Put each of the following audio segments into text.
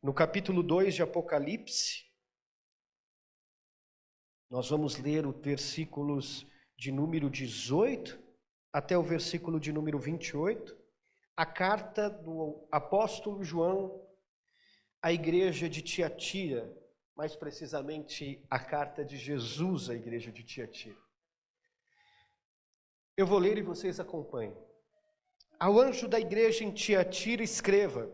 No capítulo 2 de Apocalipse, nós vamos ler os versículos de número 18 até o versículo de número 28, a carta do apóstolo João à igreja de Tiatira, mais precisamente a carta de Jesus à igreja de Tiatira. Eu vou ler e vocês acompanhem. Ao anjo da igreja em Tiatira escreva: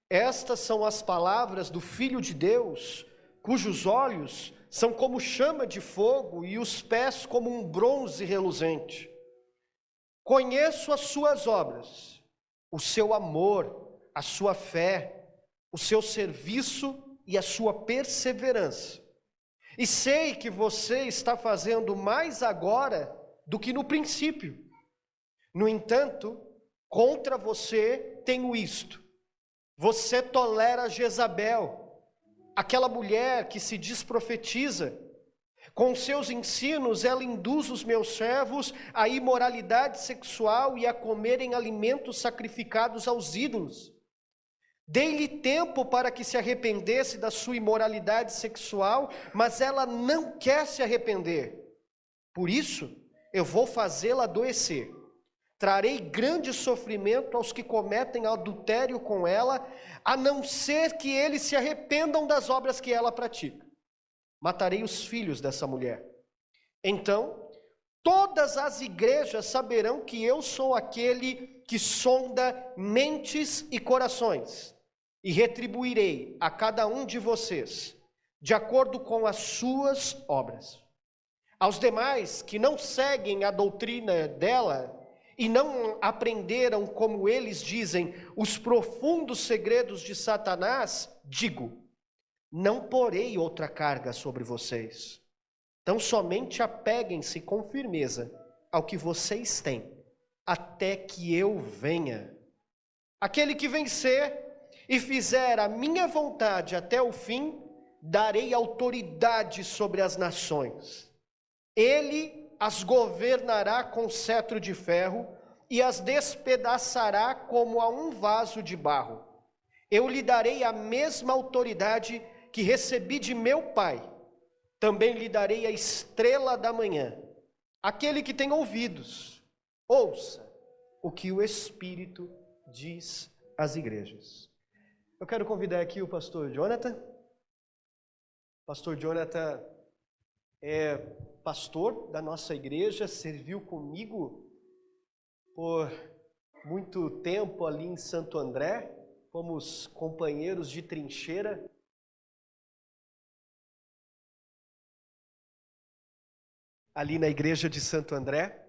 estas são as palavras do Filho de Deus, cujos olhos são como chama de fogo e os pés como um bronze reluzente. Conheço as suas obras, o seu amor, a sua fé, o seu serviço e a sua perseverança. E sei que você está fazendo mais agora do que no princípio. No entanto, contra você tenho isto: você tolera Jezabel, aquela mulher que se diz profetiza. Com seus ensinos, ela induz os meus servos à imoralidade sexual e a comerem alimentos sacrificados aos ídolos. Dei-lhe tempo para que se arrependesse da sua imoralidade sexual, mas ela não quer se arrepender. Por isso, eu vou fazê-la adoecer. Trarei grande sofrimento aos que cometem adultério com ela, a não ser que eles se arrependam das obras que ela pratica. Matarei os filhos dessa mulher. Então, todas as igrejas saberão que eu sou aquele que sonda mentes e corações, e retribuirei a cada um de vocês, de acordo com as suas obras. Aos demais que não seguem a doutrina dela, e não aprenderam, como eles dizem, os profundos segredos de Satanás, digo: não porei outra carga sobre vocês. Então somente apeguem-se com firmeza ao que vocês têm, até que eu venha. Aquele que vencer e fizer a minha vontade até o fim, darei autoridade sobre as nações. Ele as governará com cetro de ferro e as despedaçará como a um vaso de barro. Eu lhe darei a mesma autoridade que recebi de meu Pai. Também lhe darei a estrela da manhã. Aquele que tem ouvidos, ouça o que o Espírito diz às igrejas. Eu quero convidar aqui o pastor Jonathan. Pastor Jonathan é pastor da nossa igreja, serviu comigo por muito tempo ali em Santo André, fomos companheiros de trincheira. Ali na igreja de Santo André.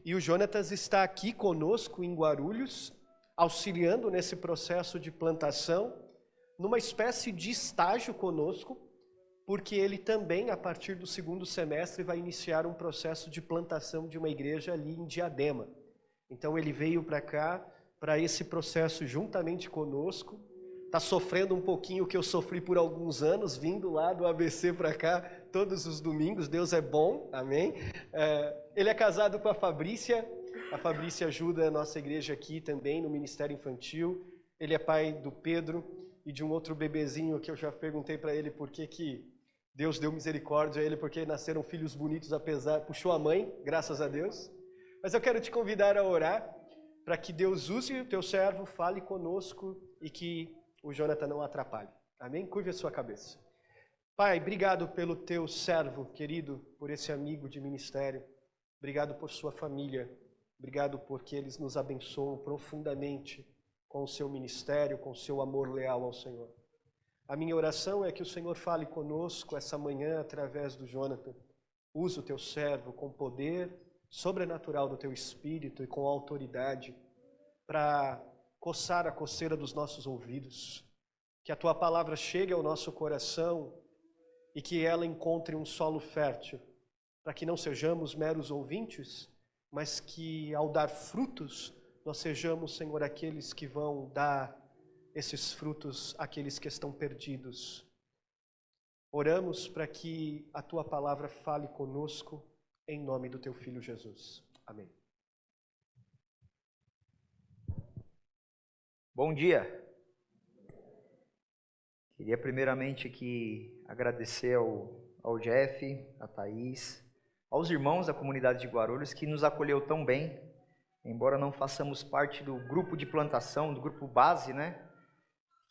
E o Jonatas está aqui conosco em Guarulhos, auxiliando nesse processo de plantação, numa espécie de estágio conosco, porque ele também, a partir do segundo semestre, vai iniciar um processo de plantação de uma igreja ali em Diadema. Então ele veio para cá, para esse processo juntamente conosco, está sofrendo um pouquinho o que eu sofri por alguns anos, vindo lá do ABC para cá, todos os domingos. Deus é bom, amém? Ele é casado com a Fabrícia ajuda a nossa igreja aqui também no Ministério Infantil. Ele é pai do Pedro e de um outro bebezinho que eu já perguntei para ele por que Deus deu misericórdia a ele, porque nasceram filhos bonitos, puxou a mãe, graças a Deus. Mas eu quero te convidar a orar para que Deus use o teu servo, fale conosco e que o Jonathan não atrapalhe. Amém? Curve a sua cabeça. Pai, obrigado pelo teu servo querido, por esse amigo de ministério. Obrigado por sua família. Obrigado porque eles nos abençoam profundamente com o seu ministério, com o seu amor leal ao Senhor. A minha oração é que o Senhor fale conosco essa manhã através do Jonathan. Usa o teu servo com poder sobrenatural do teu Espírito e com autoridade para coçar a coceira dos nossos ouvidos. Que a tua palavra chegue ao nosso coração e que ela encontre um solo fértil, para que não sejamos meros ouvintes, mas que ao dar frutos, nós sejamos, Senhor, aqueles que vão dar esses frutos àqueles que estão perdidos. Oramos para que a tua palavra fale conosco, em nome do teu Filho Jesus. Amém. Bom dia. Queria primeiramente aqui agradecer ao Jeff, a Thaís, aos irmãos da comunidade de Guarulhos que nos acolheu tão bem, embora não façamos parte do grupo de plantação, do grupo base, né,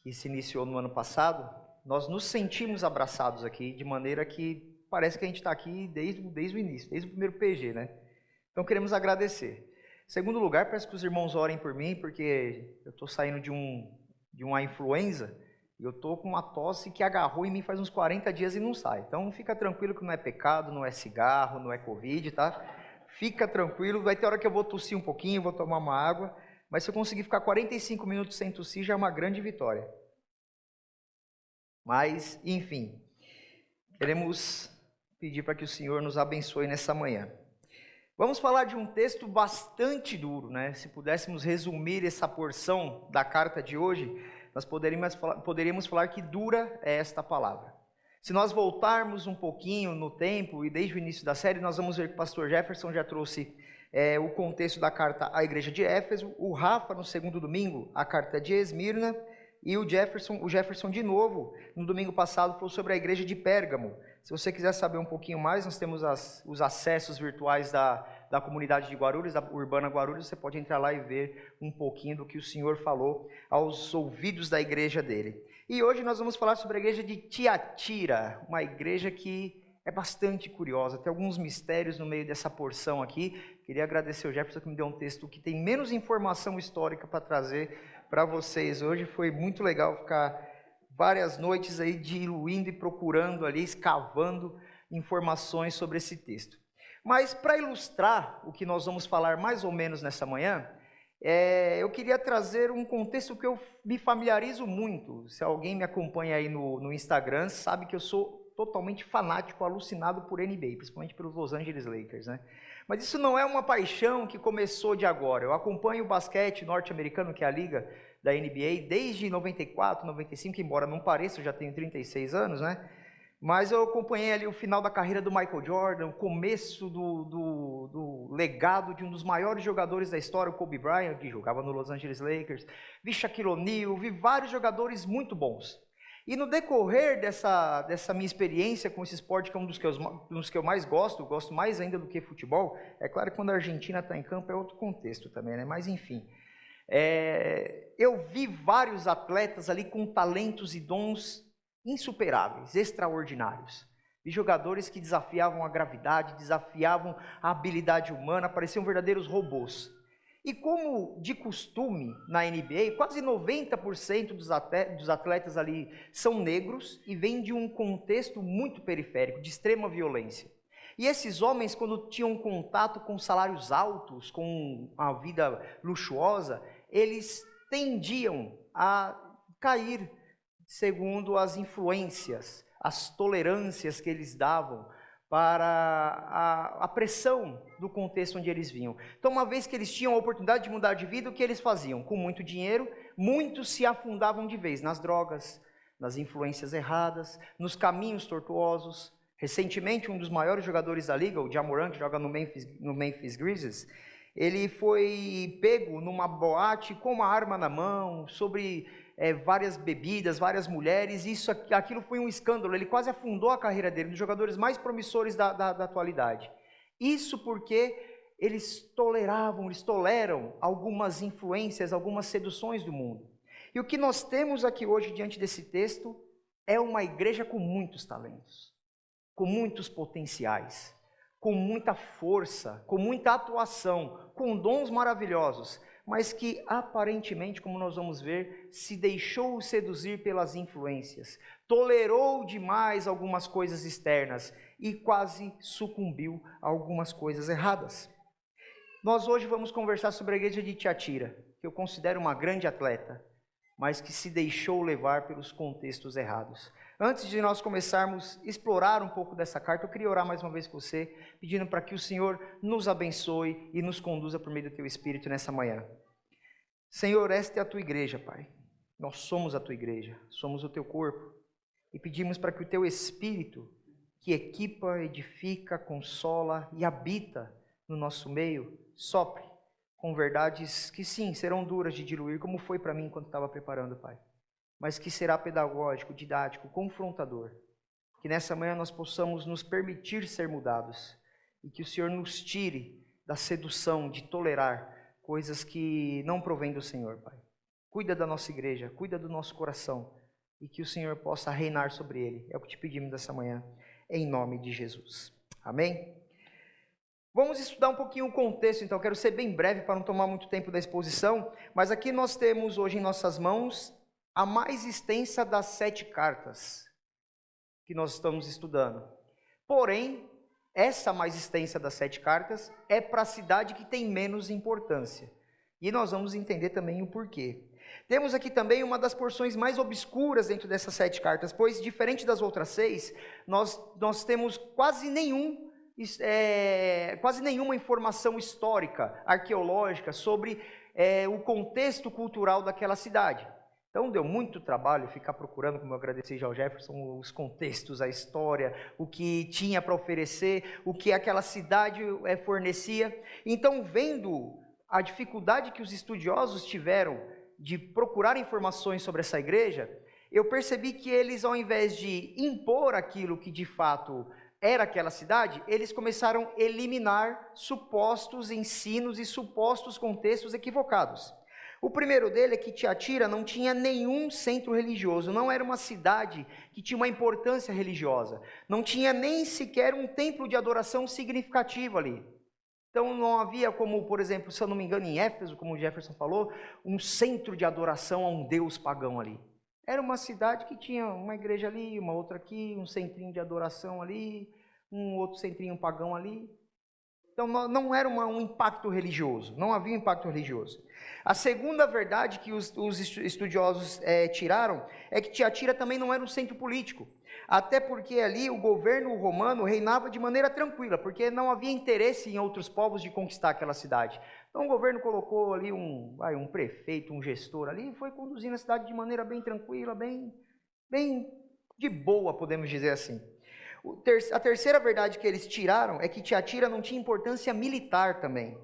que se iniciou no ano passado, nós nos sentimos abraçados aqui, de maneira que parece que a gente está aqui desde o início, desde o primeiro PG, né? Então queremos agradecer. Em segundo lugar, peço que os irmãos orem por mim, porque eu estou saindo de uma influenza, e eu estou com uma tosse que agarrou em mim faz uns 40 dias e não sai. Então fica tranquilo que não é pecado, não é cigarro, não é Covid, tá? Fica tranquilo, vai ter hora que eu vou tossir um pouquinho, vou tomar uma água, mas se eu conseguir ficar 45 minutos sem tossir, já é uma grande vitória. Mas, enfim, queremos pedir para que o Senhor nos abençoe nessa manhã. Vamos falar de um texto bastante duro, né? Se pudéssemos resumir essa porção da carta de hoje, nós poderíamos falar que dura é esta palavra. Se nós voltarmos um pouquinho no tempo, e desde o início da série, nós vamos ver que o pastor Jefferson já trouxe o contexto da carta à igreja de Éfeso, o Rafa, no segundo domingo, a carta de Esmirna, e o Jefferson de novo, no domingo passado, falou sobre a igreja de Pérgamo. Se você quiser saber um pouquinho mais, nós temos os acessos virtuais da comunidade de Guarulhos, da Urbana Guarulhos, você pode entrar lá e ver um pouquinho do que o Senhor falou aos ouvidos da igreja dele. E hoje nós vamos falar sobre a igreja de Tiatira, uma igreja que é bastante curiosa, tem alguns mistérios no meio dessa porção aqui. Queria agradecer ao Jefferson que me deu um texto que tem menos informação histórica para trazer para vocês. Hoje foi muito legal ficar várias noites aí diluindo e procurando ali, escavando informações sobre esse texto. Mas para ilustrar o que nós vamos falar mais ou menos nessa manhã, eu queria trazer um contexto que eu me familiarizo muito. Se alguém me acompanha aí no Instagram, sabe que eu sou totalmente fanático, alucinado por NBA, principalmente pelos Los Angeles Lakers, né? Mas isso não é uma paixão que começou de agora. Eu acompanho o basquete norte-americano, que é a liga da NBA, desde 94, 95, embora não pareça, eu já tenho 36 anos, né? Mas eu acompanhei ali o final da carreira do Michael Jordan, o começo do legado de um dos maiores jogadores da história, o Kobe Bryant, que jogava no Los Angeles Lakers. Vi Shaquille O'Neal, vi vários jogadores muito bons. E no decorrer dessa minha experiência com esse esporte, que é um dos que eu mais gosto mais ainda do que futebol, é claro que quando a Argentina está em campo é outro contexto também, né? Mas enfim, eu vi vários atletas ali com talentos e dons insuperáveis, extraordinários. Vi jogadores que desafiavam a gravidade, desafiavam a habilidade humana, pareciam verdadeiros robôs. E como de costume na NBA, quase 90% dos atletas ali são negros e vêm de um contexto muito periférico, de extrema violência. E esses homens, quando tinham contato com salários altos, com a vida luxuosa, eles tendiam a cair segundo as influências, as tolerâncias que eles davam para a pressão do contexto onde eles vinham. Então, uma vez que eles tinham a oportunidade de mudar de vida, o que eles faziam? Com muito dinheiro, muitos se afundavam de vez nas drogas, nas influências erradas, nos caminhos tortuosos. Recentemente, um dos maiores jogadores da liga, o Ja Morant, que joga no Memphis Grizzlies, ele foi pego numa boate com uma arma na mão, sobre várias bebidas, várias mulheres, aquilo foi um escândalo, ele quase afundou a carreira dele, um dos jogadores mais promissores da atualidade. Isso porque eles toleram algumas influências, algumas seduções do mundo. E o que nós temos aqui hoje diante desse texto é uma igreja com muitos talentos, com muitos potenciais, com muita força, com muita atuação, com dons maravilhosos, mas que aparentemente, como nós vamos ver, se deixou seduzir pelas influências, tolerou demais algumas coisas externas e quase sucumbiu a algumas coisas erradas. Nós hoje vamos conversar sobre a igreja de Tiatira, que eu considero uma grande atleta, mas que se deixou levar pelos contextos errados. Antes de nós começarmos a explorar um pouco dessa carta, eu queria orar mais uma vez com você, pedindo para que o Senhor nos abençoe e nos conduza por meio do Teu Espírito nessa manhã. Senhor, esta é a Tua igreja, Pai. Nós somos a Tua igreja, somos o Teu corpo. E pedimos para que o Teu Espírito, que equipa, edifica, consola e habita no nosso meio, sopre com verdades que sim, serão duras de diluir, como foi para mim enquanto estava preparando, Pai. mas que será pedagógico, didático, confrontador. Que nessa manhã nós possamos nos permitir ser mudados e que o Senhor nos tire da sedução de tolerar coisas que não provêm do Senhor, Pai. Cuida da nossa igreja, cuida do nosso coração e que o Senhor possa reinar sobre ele. É o que te pedimos dessa manhã, em nome de Jesus. Amém? Vamos estudar um pouquinho o contexto, então. Quero ser bem breve para não tomar muito tempo da exposição, mas aqui nós temos hoje em nossas mãos a mais extensa das 7 cartas que nós estamos estudando. Porém, essa mais extensa das 7 cartas é para a cidade que tem menos importância. E nós vamos entender também o porquê. Temos aqui também uma das porções mais obscuras dentro dessas 7 cartas, pois, diferente das outras 6, nós temos quase nenhuma informação histórica, arqueológica, sobre o contexto cultural daquela cidade. Então deu muito trabalho ficar procurando, como eu agradeci já ao Jefferson, os contextos, a história, o que tinha para oferecer, o que aquela cidade fornecia. Então, vendo a dificuldade que os estudiosos tiveram de procurar informações sobre essa igreja, eu percebi que eles, ao invés de impor aquilo que de fato era aquela cidade, eles começaram a eliminar supostos ensinos e supostos contextos equivocados. O primeiro dele é que Tiatira não tinha nenhum centro religioso, não era uma cidade que tinha uma importância religiosa, não tinha nem sequer um templo de adoração significativo ali. Então não havia como, por exemplo, se eu não me engano, em Éfeso, como o Jefferson falou, um centro de adoração a um deus pagão ali. Era uma cidade que tinha uma igreja ali, uma outra aqui, um centrinho de adoração ali, um outro centrinho pagão ali. Então não era um impacto religioso, não havia um impacto religioso. A segunda verdade que os estudiosos tiraram é que Tiatira também não era um centro político, até porque ali o governo romano reinava de maneira tranquila, porque não havia interesse em outros povos de conquistar aquela cidade. Então o governo colocou ali um prefeito, um gestor ali, e foi conduzindo a cidade de maneira bem tranquila, bem de boa, podemos dizer assim. A terceira verdade que eles tiraram é que Tiatira não tinha importância militar também.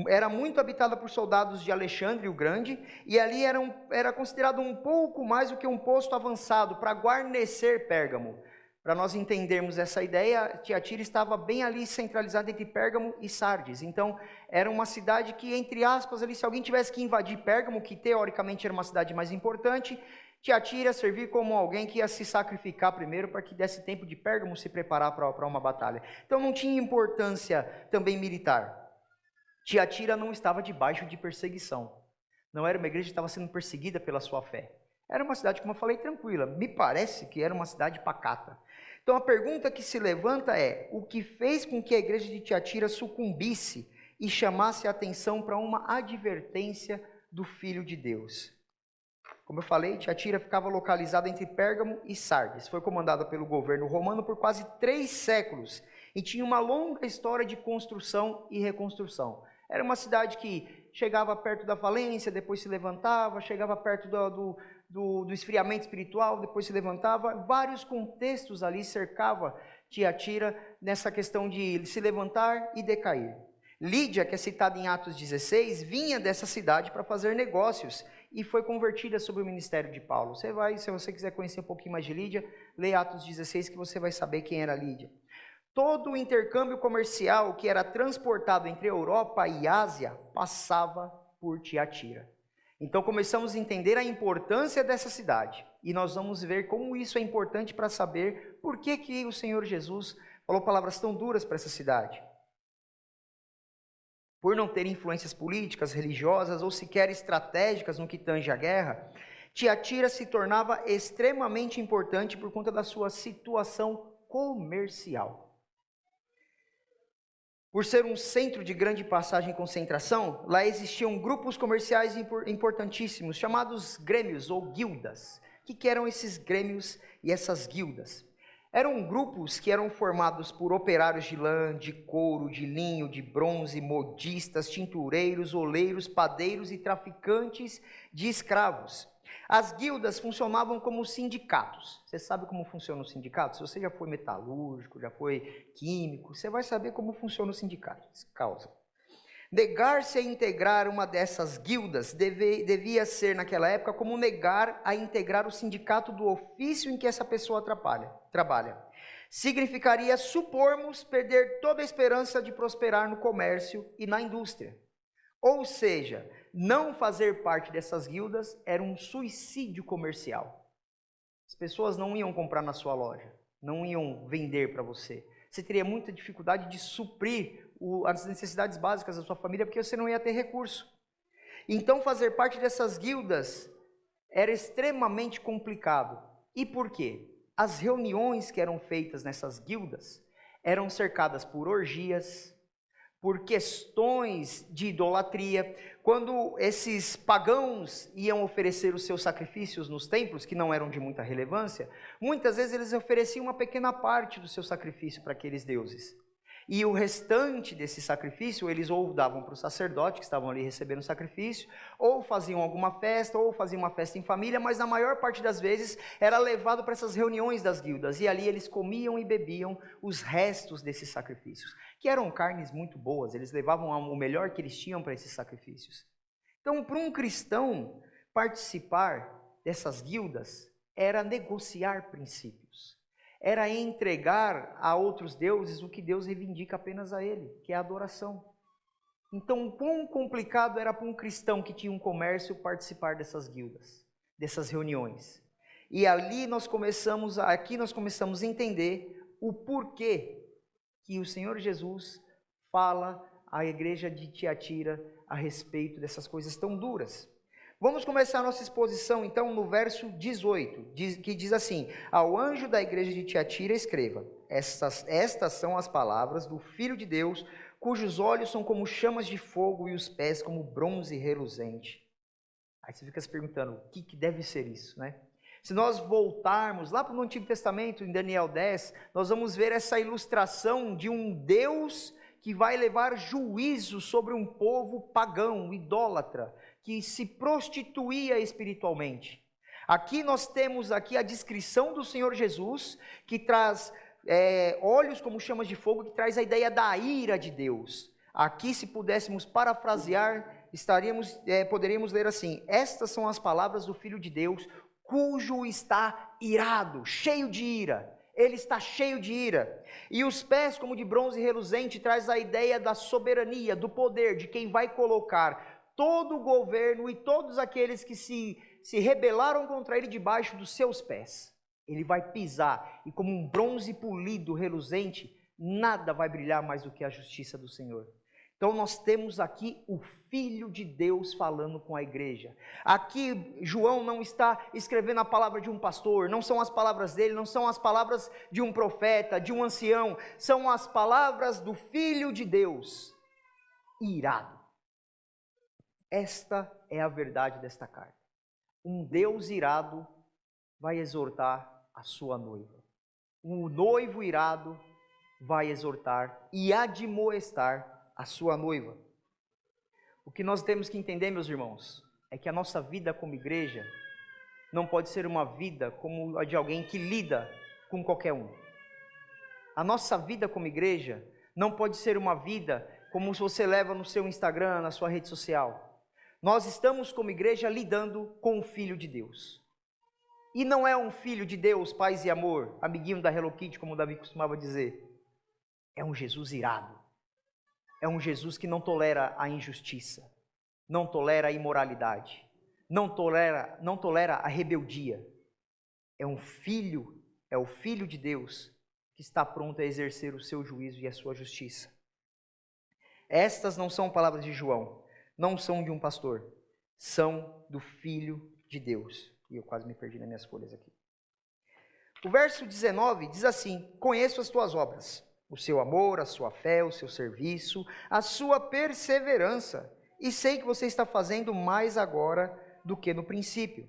Era muito habitada por soldados de Alexandre o Grande, e ali era considerado um pouco mais do que um posto avançado para guarnecer Pérgamo. Para nós entendermos essa ideia, Tiatira estava bem ali centralizada entre Pérgamo e Sardes. Então, era uma cidade que, entre aspas, ali, se alguém tivesse que invadir Pérgamo, que teoricamente era uma cidade mais importante, Tiatira servir como alguém que ia se sacrificar primeiro para que desse tempo de Pérgamo se preparar para uma batalha. Então não tinha importância também militar. Tiatira não estava debaixo de perseguição. Não era uma igreja que estava sendo perseguida pela sua fé. Era uma cidade, como eu falei, tranquila. Me parece que era uma cidade pacata. Então a pergunta que se levanta é: o que fez com que a igreja de Tiatira sucumbisse e chamasse a atenção para uma advertência do Filho de Deus? Como eu falei, Tiatira ficava localizada entre Pérgamo e Sardes. Foi comandada pelo governo romano por quase 3 séculos e tinha uma longa história de construção e reconstrução. Era uma cidade que chegava perto da falência, depois se levantava, chegava perto do esfriamento espiritual, depois se levantava. Vários contextos ali cercavam Tiatira nessa questão de se levantar e decair. Lídia, que é citada em Atos 16, vinha dessa cidade para fazer negócios e foi convertida sob o ministério de Paulo. Se você quiser conhecer um pouquinho mais de Lídia, leia Atos 16 que você vai saber quem era Lídia. Todo o intercâmbio comercial que era transportado entre Europa e Ásia passava por Tiatira. Então começamos a entender a importância dessa cidade e nós vamos ver como isso é importante para saber por que o Senhor Jesus falou palavras tão duras para essa cidade. Por não ter influências políticas, religiosas ou sequer estratégicas no que tange à guerra, Tiatira se tornava extremamente importante por conta da sua situação comercial. Por ser um centro de grande passagem e concentração, lá existiam grupos comerciais importantíssimos, chamados grêmios ou guildas. O que eram esses grêmios e essas guildas? Eram grupos que eram formados por operários de lã, de couro, de linho, de bronze, modistas, tintureiros, oleiros, padeiros e traficantes de escravos. As guildas funcionavam como sindicatos. Você sabe como funciona o sindicato? Se você já foi metalúrgico, já foi químico, você vai saber como funciona o sindicato. Causa. Negar-se a integrar uma dessas guildas devia ser, naquela época, como negar a integrar o sindicato do ofício em que essa pessoa trabalha. Significaria supormos perder toda a esperança de prosperar no comércio e na indústria. Ou seja, não fazer parte dessas guildas era um suicídio comercial. As pessoas não iam comprar na sua loja, não iam vender para você. Você teria muita dificuldade de suprir as necessidades básicas da sua família, porque você não ia ter recurso. Então, fazer parte dessas guildas era extremamente complicado. E por quê? As reuniões que eram feitas nessas guildas eram cercadas por orgias, por questões de idolatria. Quando esses pagãos iam oferecer os seus sacrifícios nos templos, que não eram de muita relevância, muitas vezes eles ofereciam uma pequena parte do seu sacrifício para aqueles deuses. E o restante desse sacrifício, eles ou davam para o sacerdote, que estavam ali recebendo o sacrifício, ou faziam alguma festa, ou faziam uma festa em família, mas na maior parte das vezes era levado para essas reuniões das guildas, e ali eles comiam e bebiam os restos desses sacrifícios, que eram carnes muito boas, eles levavam o melhor que eles tinham para esses sacrifícios. Então, para um cristão, participar dessas guildas era negociar princípios. Era entregar a outros deuses o que Deus reivindica apenas a Ele, que é a adoração. Então, quão complicado era para um cristão que tinha um comércio participar dessas guildas, dessas reuniões. E aqui nós começamos a entender o porquê que o Senhor Jesus fala à igreja de Tiatira a respeito dessas coisas tão duras. Vamos começar a nossa exposição, então, no verso 18, que diz assim: ao anjo da igreja de Tiatira escreva, estas são as palavras do Filho de Deus, cujos olhos são como chamas de fogo e os pés como bronze reluzente. Aí você fica se perguntando, o que deve ser isso, né? Se nós voltarmos lá para o Antigo Testamento, em Daniel 10, nós vamos ver essa ilustração de um Deus que vai levar juízo sobre um povo pagão, idólatra, que se prostituía espiritualmente. Aqui nós temos a descrição do Senhor Jesus, que traz olhos como chamas de fogo, que traz a ideia da ira de Deus. Aqui, se pudéssemos parafrasear, poderíamos ler assim: estas são as palavras do Filho de Deus, cujo está irado, cheio de ira. Ele está cheio de ira. E os pés como de bronze reluzente traz a ideia da soberania, do poder, de quem vai colocar todo o governo e todos aqueles que se rebelaram contra ele debaixo dos seus pés. Ele vai pisar, e como um bronze polido, reluzente, nada vai brilhar mais do que a justiça do Senhor. Então nós temos aqui o Filho de Deus falando com a igreja. Aqui João não está escrevendo a palavra de um pastor, não são as palavras dele, não são as palavras de um profeta, de um ancião, são as palavras do Filho de Deus, irado. Esta é a verdade desta carta. Um Deus irado vai exortar a sua noiva. Um noivo irado vai exortar e admoestar a sua noiva. O que nós temos que entender, meus irmãos, é que a nossa vida como igreja não pode ser uma vida como a de alguém que lida com qualquer um. A nossa vida como igreja não pode ser uma vida como se você leva no seu Instagram, na sua rede social. Nós estamos como igreja lidando com o Filho de Deus. E não é um Filho de Deus, paz e amor, amiguinho da Hello Kitty, como o Davi costumava dizer. É um Jesus irado. É um Jesus que não tolera a injustiça, não tolera a imoralidade, não tolera a rebeldia. É o Filho de Deus que está pronto a exercer o seu juízo e a sua justiça. Estas não são palavras de João, não são de um pastor, são do Filho de Deus. E eu quase me perdi nas minhas folhas aqui. O verso 19 diz assim: conheço as tuas obras, o seu amor, a sua fé, o seu serviço, a sua perseverança, e sei que você está fazendo mais agora do que no princípio.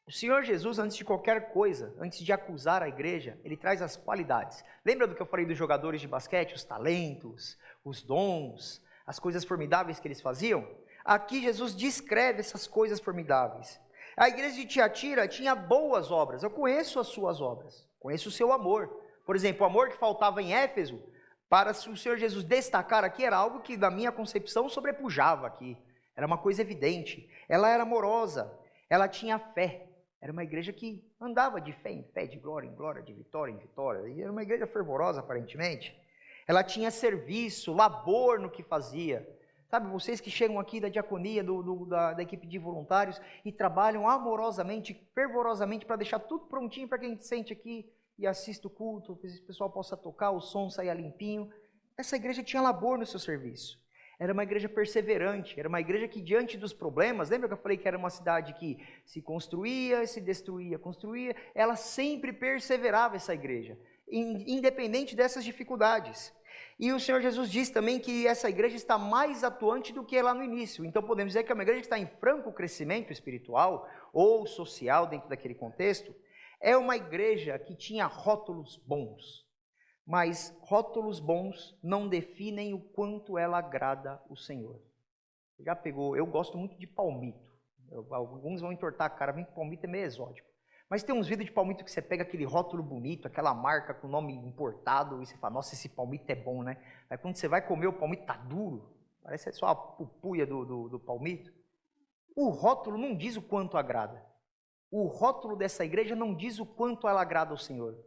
O Senhor Jesus, antes de qualquer coisa, antes de acusar a igreja, ele traz as qualidades. Lembra do que eu falei dos jogadores de basquete, os talentos, os dons, as coisas formidáveis que eles faziam? Aqui Jesus descreve essas coisas formidáveis. A igreja de Tiatira tinha boas obras, eu conheço as suas obras, conheço o seu amor. Por exemplo, o amor que faltava em Éfeso, para se o Senhor Jesus destacar aqui, era algo que na minha concepção sobrepujava aqui. Era uma coisa evidente. Ela era amorosa, ela tinha fé. Era uma igreja que andava de fé em fé, de glória em glória, de vitória em vitória. E era uma igreja fervorosa, aparentemente. Ela tinha serviço, labor no que fazia. Sabe, vocês que chegam aqui da diaconia, da equipe de voluntários e trabalham amorosamente, fervorosamente para deixar tudo prontinho para quem sente aqui e assista o culto, que o pessoal possa tocar, o som saia limpinho. Essa igreja tinha labor no seu serviço. Era uma igreja perseverante, era uma igreja que diante dos problemas, lembra que eu falei que era uma cidade que se construía, se destruía, construía, ela sempre perseverava, essa igreja, independente dessas dificuldades. E o Senhor Jesus diz também que essa igreja está mais atuante do que lá no início. Então podemos dizer que é uma igreja que está em franco crescimento espiritual ou social dentro daquele contexto. É uma igreja que tinha rótulos bons. Mas rótulos bons não definem o quanto ela agrada o Senhor. Já pegou? Eu gosto muito de palmito. Alguns vão entortar a cara, vem que palmito é meio exótico. Mas tem uns vídeos de palmito que você pega aquele rótulo bonito, aquela marca com nome importado, e você fala, nossa, esse palmito é bom, né? Aí quando você vai comer, o palmito tá duro, parece só a pupuia do palmito. O rótulo não diz o quanto agrada. O rótulo dessa igreja não diz o quanto ela agrada ao Senhor.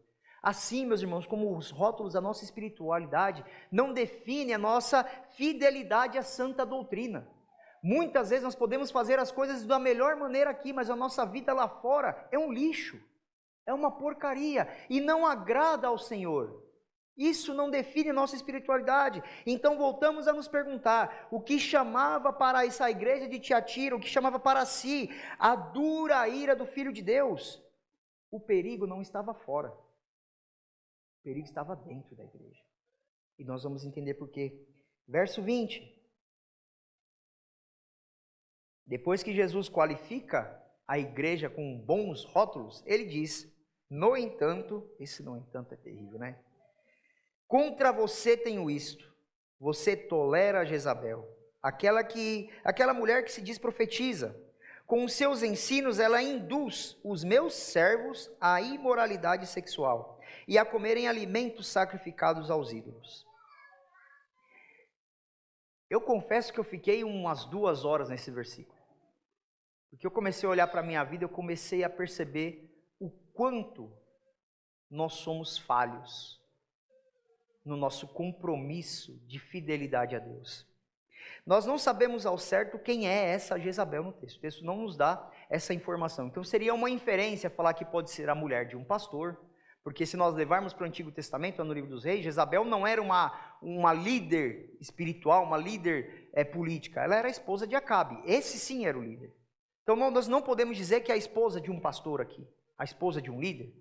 Assim, meus irmãos, como os rótulos da nossa espiritualidade não definem a nossa fidelidade à santa doutrina. Muitas vezes nós podemos fazer as coisas da melhor maneira aqui, mas a nossa vida lá fora é um lixo, é uma porcaria e não agrada ao Senhor. Isso não define a nossa espiritualidade. Então voltamos a nos perguntar, o que chamava para essa igreja de Tiatira, o que chamava para si a dura ira do Filho de Deus? O perigo não estava fora. O perigo estava dentro da igreja. E nós vamos entender por quê. Verso 20. Depois que Jesus qualifica a igreja com bons rótulos, ele diz, no entanto, esse no entanto é terrível, né? Contra você tenho isto, você tolera Jezabel, aquela mulher que se diz profetiza. Com os seus ensinos ela induz os meus servos à imoralidade sexual e a comerem alimentos sacrificados aos ídolos. Eu confesso que eu fiquei umas 2 horas nesse versículo. Porque eu comecei a olhar para a minha vida, eu comecei a perceber o quanto nós somos falhos no nosso compromisso de fidelidade a Deus. Nós não sabemos ao certo quem é essa Jezabel no texto. O texto não nos dá essa informação. Então seria uma inferência falar que pode ser a mulher de um pastor, porque se nós levarmos para o Antigo Testamento, no livro dos Reis, Jezabel não era uma líder espiritual, uma líder política, ela era a esposa de Acabe. Esse sim era o líder. Então nós não podemos dizer que é a esposa de um pastor aqui, a esposa de um líder,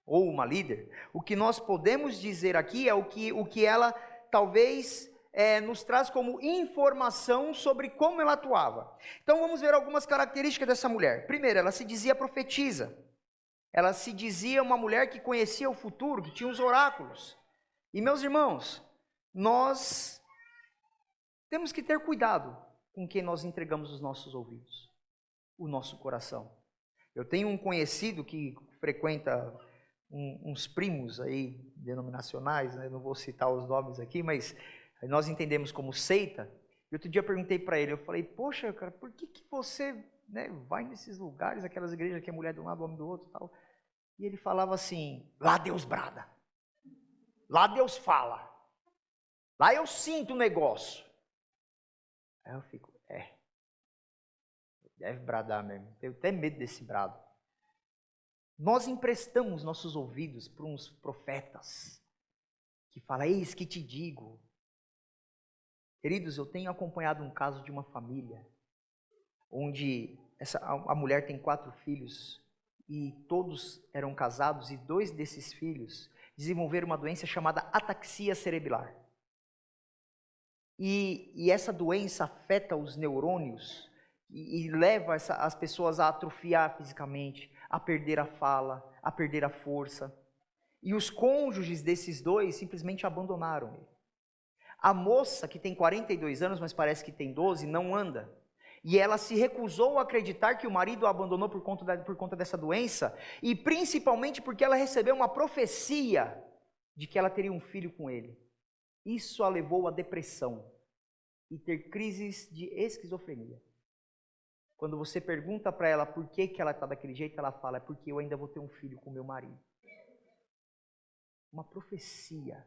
ou uma líder. O que nós podemos dizer aqui é o que ela talvez nos traz como informação sobre como ela atuava. Então vamos ver algumas características dessa mulher. Primeiro, ela se dizia profetisa. Ela se dizia uma mulher que conhecia o futuro, que tinha os oráculos. E meus irmãos, nós temos que ter cuidado com quem nós entregamos os nossos ouvidos, o nosso coração. Eu tenho um conhecido que frequenta uns primos aí denominacionais, né? Não vou citar os nomes aqui, mas nós entendemos como seita. E outro dia eu perguntei para ele, eu falei, poxa, cara, por que você vai nesses lugares, aquelas igrejas que é mulher de um lado, homem do outro e tal? E ele falava assim, lá Deus brada, lá Deus fala, lá eu sinto o negócio. Aí eu fico, deve bradar mesmo, tenho até medo desse brado. Nós emprestamos nossos ouvidos para uns profetas que falam, eis que te digo. Queridos, eu tenho acompanhado um caso de uma família onde a mulher tem 4 filhos e todos eram casados e 2 desses filhos desenvolveram uma doença chamada ataxia cerebral. E essa doença afeta os neurônios e leva as pessoas a atrofiar fisicamente, a perder a fala, a perder a força. E os cônjuges desses 2 simplesmente abandonaram ele. A moça, que tem 42 anos, mas parece que tem 12, não anda. E ela se recusou a acreditar que o marido a abandonou por conta dessa doença, e principalmente porque ela recebeu uma profecia de que ela teria um filho com ele. Isso a levou à depressão e ter crises de esquizofrenia. Quando você pergunta para ela por que ela está daquele jeito, ela fala, é porque eu ainda vou ter um filho com meu marido. Uma profecia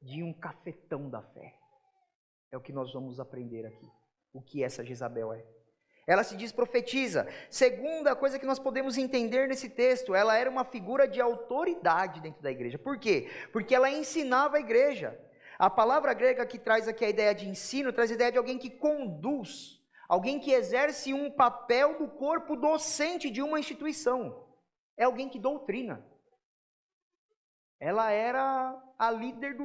de um cafetão da fé. É o que nós vamos aprender aqui. O que essa Jezabel é. Ela se diz profetiza. Segunda coisa que nós podemos entender nesse texto, ela era uma figura de autoridade dentro da igreja. Por quê? Porque ela ensinava a igreja. A palavra grega que traz aqui a ideia de ensino, traz a ideia de alguém que conduz, alguém que exerce um papel do corpo docente de uma instituição. É alguém que doutrina. Ela era a líder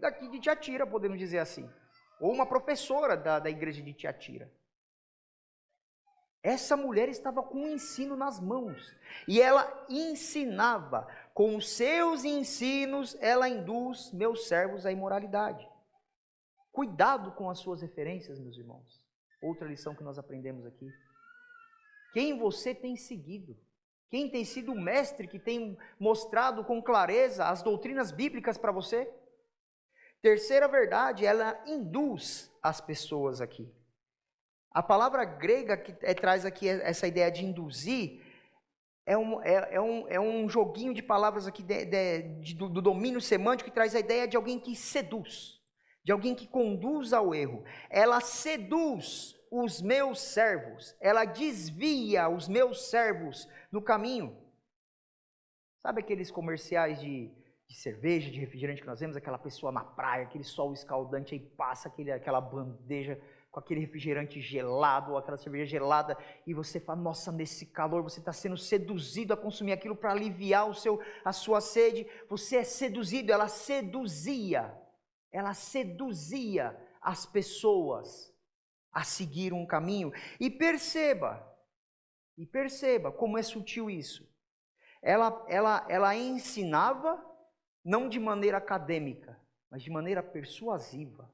daqui de Tiatira, podemos dizer assim. Ou uma professora da igreja de Tiatira. Essa mulher estava com o ensino nas mãos. E ela ensinava. Com os seus ensinos, ela induz meus servos à imoralidade. Cuidado com as suas referências, meus irmãos. Outra lição que nós aprendemos aqui. Quem você tem seguido? Quem tem sido o mestre que tem mostrado com clareza as doutrinas bíblicas para você? Terceira verdade, ela induz as pessoas aqui. A palavra grega que traz aqui essa ideia de induzir é um joguinho de palavras aqui do domínio semântico que traz a ideia de alguém que seduz, de alguém que conduz ao erro. Ela seduz os meus servos, ela desvia os meus servos no caminho. Sabe aqueles comerciais de cerveja, de refrigerante que nós vemos? Aquela pessoa na praia, aquele sol escaldante, aí passa aquela bandeja com aquele refrigerante gelado, ou aquela cerveja gelada, e você fala, nossa, nesse calor, você está sendo seduzido a consumir aquilo para aliviar a sua sede. Você é seduzido, ela seduzia as pessoas a seguir um caminho. E perceba como é sutil isso. Ela ensinava, não de maneira acadêmica, mas de maneira persuasiva.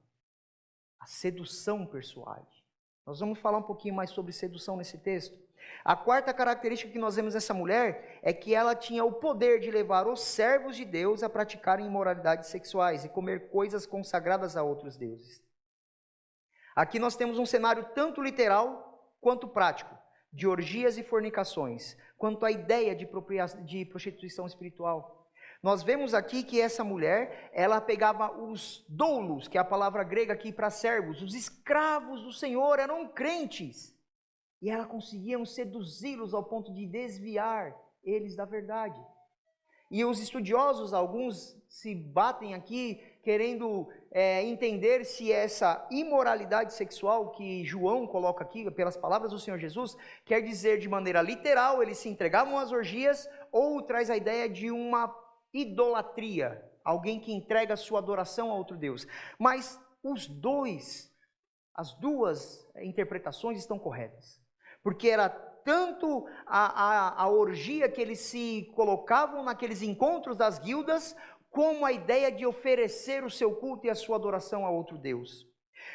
A sedução persuade. Nós vamos falar um pouquinho mais sobre sedução nesse texto. A quarta característica que nós vemos nessa mulher é que ela tinha o poder de levar os servos de Deus a praticarem imoralidades sexuais e comer coisas consagradas a outros deuses. Aqui nós temos um cenário tanto literal quanto prático, de orgias e fornicações, quanto a ideia de prostituição espiritual. Nós vemos aqui que essa mulher, ela pegava os doulos, que é a palavra grega aqui para servos, os escravos do Senhor, eram crentes, e ela conseguia seduzi-los ao ponto de desviar eles da verdade. E os estudiosos, alguns se batem aqui, querendo entender se essa imoralidade sexual que João coloca aqui, pelas palavras do Senhor Jesus, quer dizer de maneira literal, eles se entregavam às orgias, ou traz a ideia de uma idolatria, alguém que entrega a sua adoração a outro Deus. Mas as duas interpretações estão corretas, porque era tanto a orgia que eles se colocavam naqueles encontros das guildas, como a ideia de oferecer o seu culto e a sua adoração a outro Deus.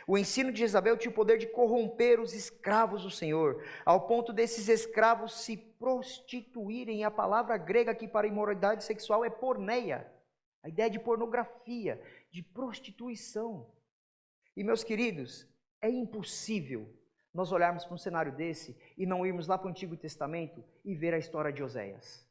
O ensino de Jezabel tinha o poder de corromper os escravos do Senhor, ao ponto desses escravos se prostituírem. A palavra grega aqui para imoralidade sexual é porneia, a ideia de pornografia, de prostituição. E meus queridos, é impossível nós olharmos para um cenário desse e não irmos lá para o Antigo Testamento e ver a história de Oséias.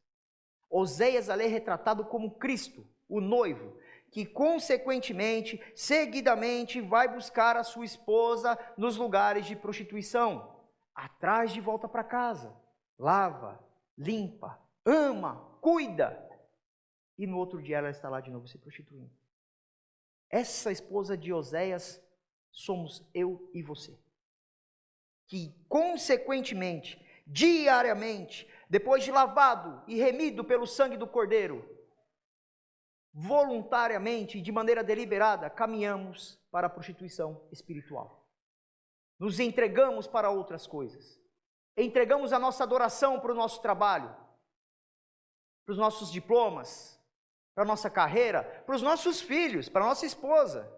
Oséias ali é retratado como Cristo, o noivo, que consequentemente, seguidamente, vai buscar a sua esposa nos lugares de prostituição, atrás de volta para casa, lava, limpa, ama, cuida, e no outro dia ela está lá de novo se prostituindo. Essa esposa de Oséias somos eu e você, que consequentemente, diariamente, depois de lavado e remido pelo sangue do Cordeiro, voluntariamente e de maneira deliberada, caminhamos para a prostituição espiritual. Nos entregamos para outras coisas. Entregamos a nossa adoração para o nosso trabalho, para os nossos diplomas, para a nossa carreira, para os nossos filhos, para a nossa esposa.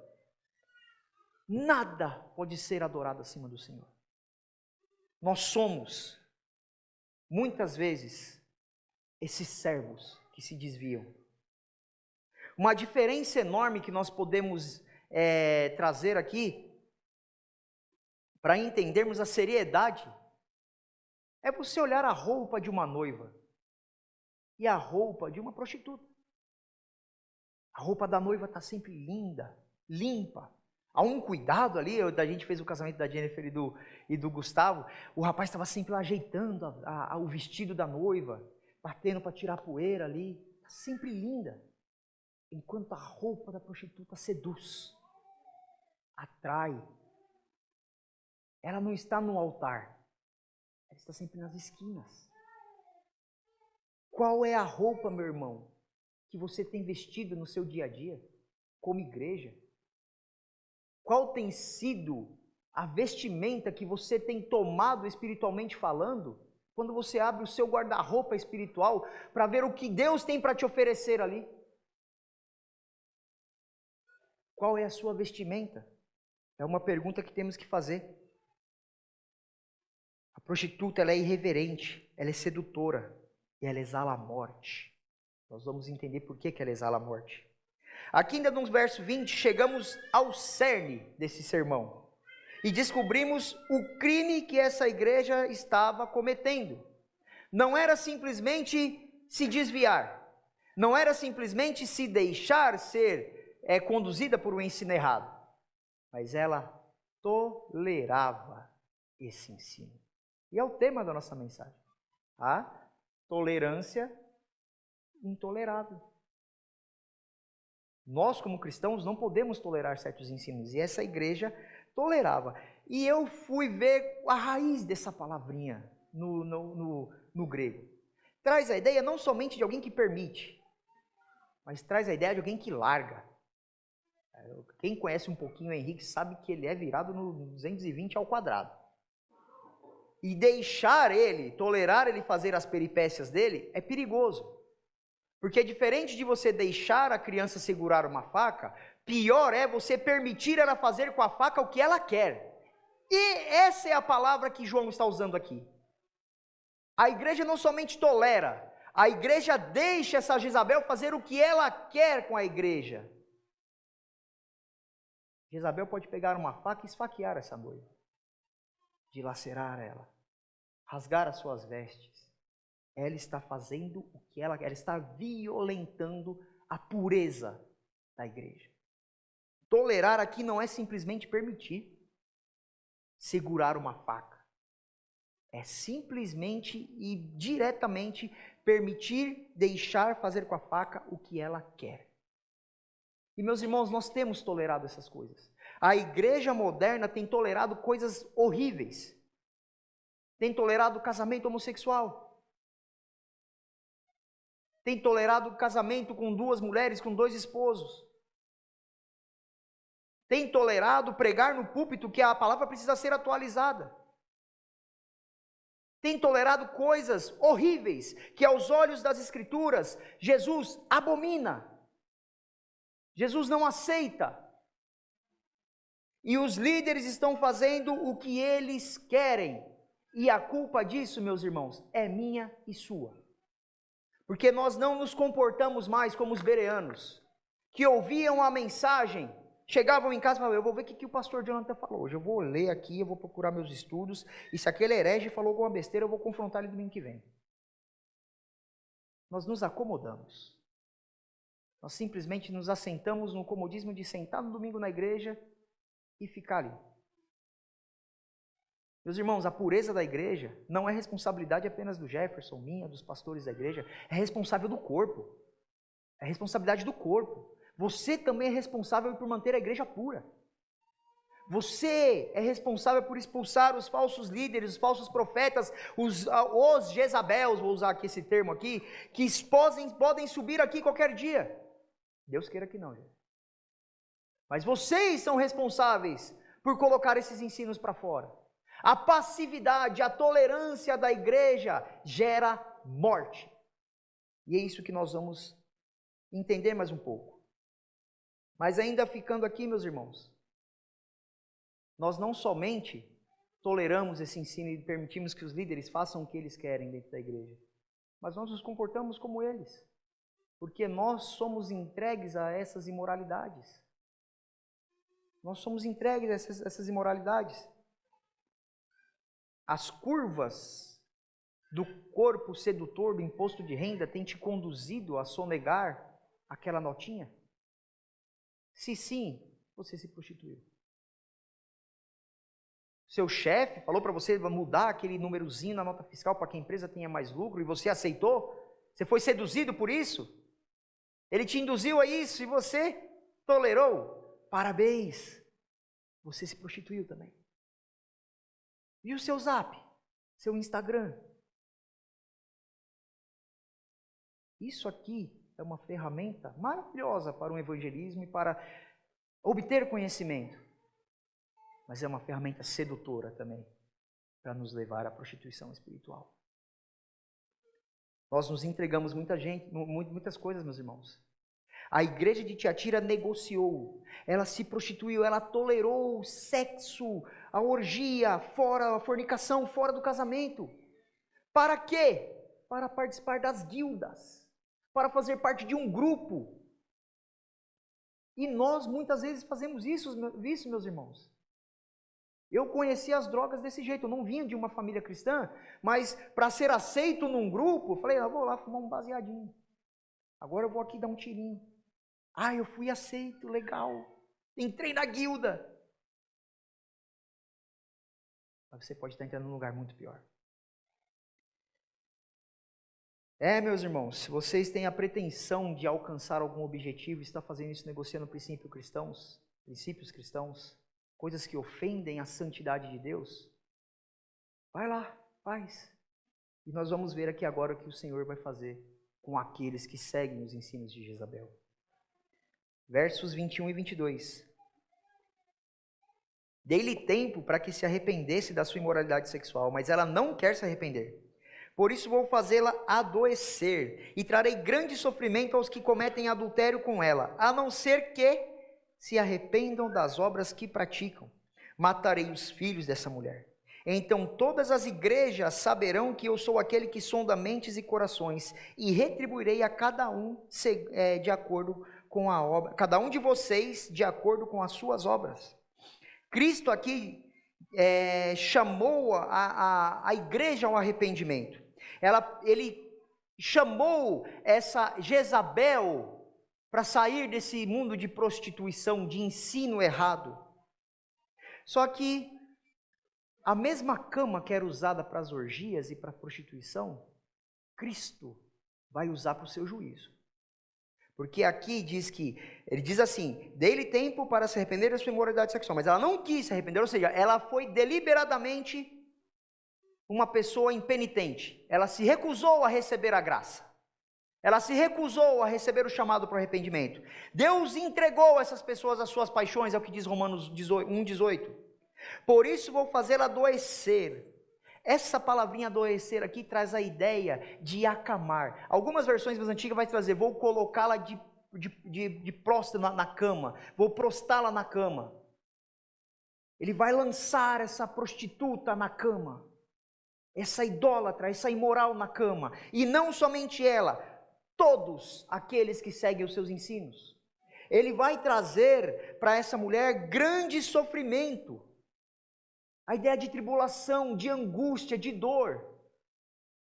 Nada pode ser adorado acima do Senhor. Nós somos, muitas vezes, esses servos que se desviam. Uma diferença enorme que nós podemos trazer aqui, para entendermos a seriedade, é você olhar a roupa de uma noiva e a roupa de uma prostituta. A roupa da noiva está sempre linda, limpa. Há um cuidado ali, a gente fez o casamento da Jennifer e do Gustavo, o rapaz estava sempre ajeitando o vestido da noiva, batendo para tirar a poeira ali, está sempre linda. Enquanto a roupa da prostituta seduz, atrai. Ela não está no altar, ela está sempre nas esquinas. Qual é a roupa, meu irmão, que você tem vestido no seu dia a dia, como igreja? Qual tem sido a vestimenta que você tem tomado espiritualmente falando, quando você abre o seu guarda-roupa espiritual para ver o que Deus tem para te oferecer ali? Qual é a sua vestimenta? É uma pergunta que temos que fazer. A prostituta, ela é irreverente, ela é sedutora e ela exala a morte. Nós vamos entender por que ela exala a morte. Aqui ainda no verso 20, chegamos ao cerne desse sermão e descobrimos o crime que essa igreja estava cometendo. Não era simplesmente se desviar, não era simplesmente se deixar ser conduzida por um ensino errado, mas ela tolerava esse ensino. E é o tema da nossa mensagem: a tolerância intolerável. Nós, como cristãos, não podemos tolerar certos ensinos, e essa igreja tolerava. E eu fui ver a raiz dessa palavrinha no grego. Traz a ideia não somente de alguém que permite, mas traz a ideia de alguém que larga. Quem conhece um pouquinho o Henrique sabe que ele é virado no 220 ao quadrado. E deixar ele, tolerar ele fazer as peripécias dele, é perigoso. Porque diferente de você deixar a criança segurar uma faca, pior é você permitir ela fazer com a faca o que ela quer. E essa é a palavra que João está usando aqui. A igreja não somente tolera, a igreja deixa essa Jezabel fazer o que ela quer com a igreja. Jezabel pode pegar uma faca e esfaquear essa noiva, dilacerar ela, rasgar as suas vestes. Ela está fazendo o que ela quer, ela está violentando a pureza da igreja. Tolerar aqui não é simplesmente permitir segurar uma faca. É simplesmente e diretamente permitir, deixar fazer com a faca o que ela quer. E meus irmãos, nós temos tolerado essas coisas. A igreja moderna tem tolerado coisas horríveis. Tem tolerado o casamento homossexual. Tem tolerado o casamento com 2 mulheres, com 2 esposos. Tem tolerado pregar no púlpito que a palavra precisa ser atualizada. Tem tolerado coisas horríveis que aos olhos das Escrituras Jesus abomina. Jesus não aceita. E os líderes estão fazendo o que eles querem. E a culpa disso, meus irmãos, é minha e sua. Porque nós não nos comportamos mais como os bereanos, que ouviam a mensagem, chegavam em casa e falavam: eu vou ver o que o pastor Jonathan falou hoje, eu vou ler aqui, eu vou procurar meus estudos, e se aquele herege falou alguma besteira, eu vou confrontar ele domingo que vem. Nós nos acomodamos. Nós simplesmente nos assentamos no comodismo de sentar no domingo na igreja e ficar ali. Meus irmãos, a pureza da igreja não é responsabilidade apenas do Jefferson, minha, dos pastores da igreja, é responsável do corpo. É responsabilidade do corpo. Você também é responsável por manter a igreja pura. Você é responsável por expulsar os falsos líderes, os falsos profetas, os Jezabels, vou usar aqui esse termo aqui, que podem subir aqui qualquer dia. Deus queira que não, gente. Mas vocês são responsáveis por colocar esses ensinos para fora. A passividade, a tolerância da igreja gera morte. E é isso que nós vamos entender mais um pouco. Mas ainda ficando aqui, meus irmãos, nós não somente toleramos esse ensino e permitimos que os líderes façam o que eles querem dentro da igreja, mas nós nos comportamos como eles. Porque nós somos entregues a essas imoralidades. Nós somos entregues a essas imoralidades. As curvas do corpo sedutor do imposto de renda têm te conduzido a sonegar aquela notinha? Se sim, você se prostituiu. Seu chefe falou para você mudar aquele númerozinho na nota fiscal para que a empresa tenha mais lucro e você aceitou? Você foi seduzido por isso? Ele te induziu a isso e você tolerou? Parabéns! Você se prostituiu também. E o seu Zap? Seu Instagram? Isso aqui é uma ferramenta maravilhosa para o evangelismo e para obter conhecimento. Mas é uma ferramenta sedutora também, para nos levar à prostituição espiritual. Nós nos entregamos muitas coisas, meus irmãos. A igreja de Tiatira negociou, ela se prostituiu, ela tolerou o sexo, a orgia, fora a fornicação, fora do casamento. Para quê? Para participar das guildas, para fazer parte de um grupo. E nós muitas vezes fazemos isso, meus irmãos. Eu conheci as drogas desse jeito, eu não vinha de uma família cristã, mas para ser aceito num grupo, eu falei, eu vou lá fumar um baseadinho. Agora eu vou aqui dar um tirinho. Ah, eu fui aceito, legal. Entrei na guilda. Mas você pode estar entrando num lugar muito pior. Meus irmãos, se vocês têm a pretensão de alcançar algum objetivo e estão fazendo isso negociando princípios cristãos, coisas que ofendem a santidade de Deus, vai lá, faz. E nós vamos ver aqui agora o que o Senhor vai fazer com aqueles que seguem os ensinos de Jezabel. Versos 21 e 22. Dei-lhe tempo para que se arrependesse da sua imoralidade sexual, mas ela não quer se arrepender. Por isso vou fazê-la adoecer, e trarei grande sofrimento aos que cometem adultério com ela, a não ser que se arrependam das obras que praticam. Matarei os filhos dessa mulher. Então todas as igrejas saberão que eu sou aquele que sonda mentes e corações, e retribuirei a cada um de acordo com a obra, cada um de vocês de acordo com as suas obras. Cristo aqui chamou a igreja ao arrependimento. Ele chamou essa Jezabel para sair desse mundo de prostituição, de ensino errado. Só que a mesma cama que era usada para as orgias e para a prostituição, Cristo vai usar para o seu juízo. Porque aqui ele diz assim, dei-lhe tempo para se arrepender da sua imoralidade sexual, mas ela não quis se arrepender, ou seja, ela foi deliberadamente uma pessoa impenitente. Ela se recusou a receber a graça. Ela se recusou a receber o chamado para o arrependimento. Deus entregou essas pessoas às suas paixões, é o que diz Romanos 1,18. Por isso vou fazê-la adoecer. Essa palavrinha adoecer aqui traz a ideia de acamar. Algumas versões mais antigas vai trazer, vou colocá-la de prosta na cama, vou prostá-la na cama. Ele vai lançar essa prostituta na cama, essa idólatra, essa imoral na cama. E não somente ela, todos aqueles que seguem os seus ensinos. Ele vai trazer para essa mulher grande sofrimento. A ideia de tribulação, de angústia, de dor.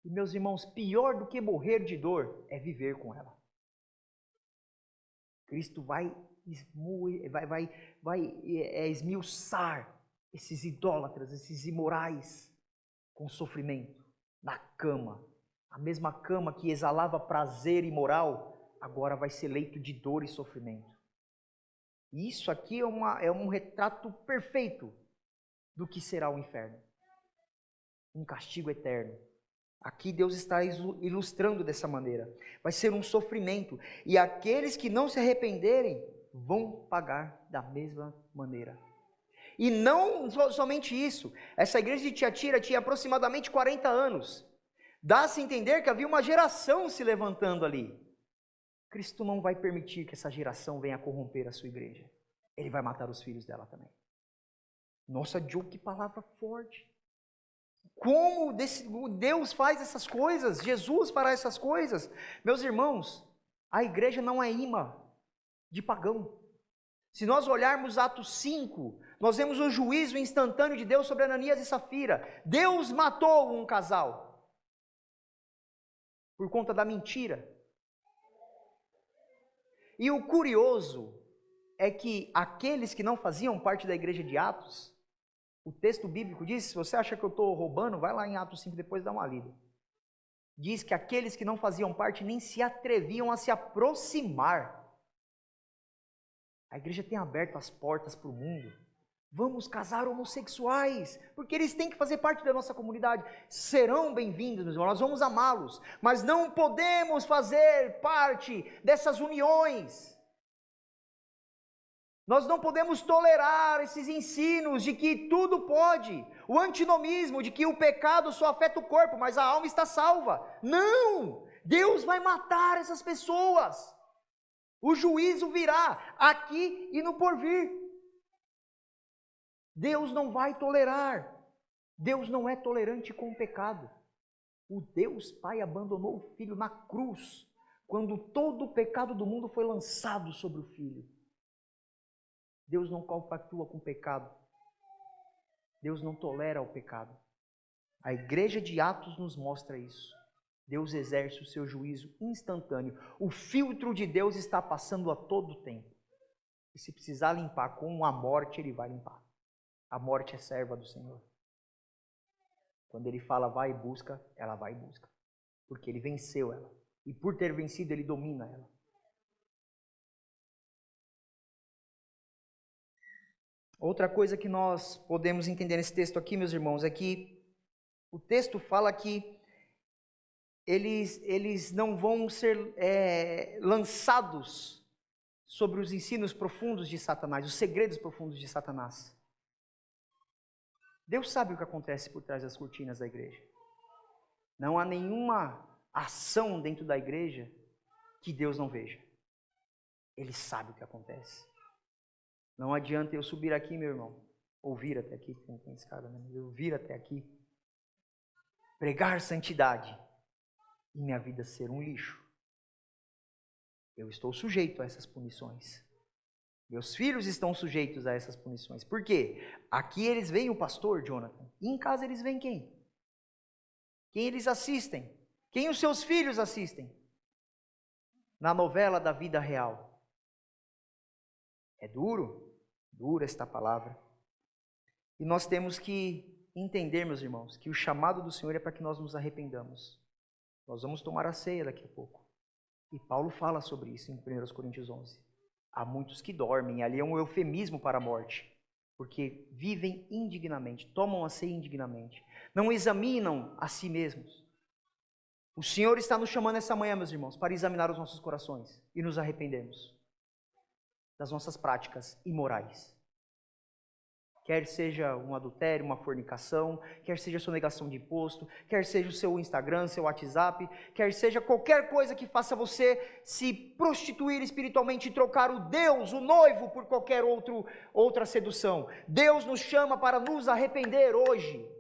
E meus irmãos, pior do que morrer de dor é viver com ela. Cristo vai esmiuçar esses idólatras, esses imorais com sofrimento na cama. A mesma cama que exalava prazer imoral, agora vai ser leito de dor e sofrimento. E isso aqui é um retrato perfeito do que será o inferno. Um castigo eterno. Aqui Deus está ilustrando dessa maneira. Vai ser um sofrimento. E aqueles que não se arrependerem vão pagar da mesma maneira. E não somente isso. Essa igreja de Tiatira tinha aproximadamente 40 anos. Dá-se a entender que havia uma geração se levantando ali. Cristo não vai permitir que essa geração venha corromper a sua igreja. Ele vai matar os filhos dela também. Nossa, Joe, que palavra forte. Como Deus faz essas coisas? Jesus fará essas coisas? Meus irmãos, A igreja não é imã de pagão. Se nós olharmos Atos 5, nós vemos o juízo instantâneo de Deus sobre Ananias e Safira. Deus matou um casal por conta da mentira. E o curioso é que aqueles que não faziam parte da igreja de Atos, o texto bíblico diz, se você acha que eu estou roubando, vai lá em Atos 5 depois dá uma lida. Diz que aqueles que não faziam parte nem se atreviam a se aproximar. A igreja tem aberto as portas para o mundo. Vamos casar homossexuais, porque eles têm que fazer parte da nossa comunidade. Serão bem-vindos, meus irmãos, nós vamos amá-los, mas não podemos fazer parte dessas uniões. Nós não podemos tolerar esses ensinos de que tudo pode, o antinomismo de que o pecado só afeta o corpo, mas a alma está salva. Não! Deus vai matar essas pessoas. O juízo virá aqui e no porvir. Deus não vai tolerar. Deus não é tolerante com o pecado. O Deus Pai abandonou o Filho na cruz, quando todo o pecado do mundo foi lançado sobre o Filho. Deus não compactua com o pecado. Deus não tolera o pecado. A igreja de Atos nos mostra isso. Deus exerce o seu juízo instantâneo. O filtro de Deus está passando a todo tempo. E se precisar limpar com a morte, Ele vai limpar. A morte é serva do Senhor. Quando Ele fala vai e busca, ela vai e busca. Porque Ele venceu ela. E por ter vencido, Ele domina ela. Outra coisa que nós podemos entender nesse texto aqui, meus irmãos, é que o texto fala que eles não vão ser lançados sobre os ensinos profundos de Satanás, os segredos profundos de Satanás. Deus sabe o que acontece por trás das cortinas da igreja. Não há nenhuma ação dentro da igreja que Deus não veja. Ele sabe o que acontece. Não adianta eu subir aqui, meu irmão, ou vir até aqui, não tem escada, né? Eu vir até aqui, pregar santidade, e minha vida ser um lixo. Eu estou sujeito a essas punições. Meus filhos estão sujeitos a essas punições. Por quê? Aqui eles veem o pastor, Jonathan. E em casa eles veem quem? Quem eles assistem? Quem os seus filhos assistem? Na novela da vida real. É duro? Dura esta palavra. E nós temos que entender, meus irmãos, que o chamado do Senhor é para que nós nos arrependamos. Nós vamos tomar a ceia daqui a pouco. E Paulo fala sobre isso em 1 Coríntios 11. Há muitos que dormem, ali é um eufemismo para a morte, porque vivem indignamente, tomam a ceia indignamente, não examinam a si mesmos. O Senhor está nos chamando essa manhã, meus irmãos, para examinar os nossos corações e nos arrependermos das nossas práticas imorais. Quer seja um adultério, uma fornicação, quer seja a sonegação de imposto, quer seja o seu Instagram, seu WhatsApp, quer seja qualquer coisa que faça você se prostituir espiritualmente e trocar o Deus, o noivo, por qualquer outra sedução. Deus nos chama para nos arrepender hoje.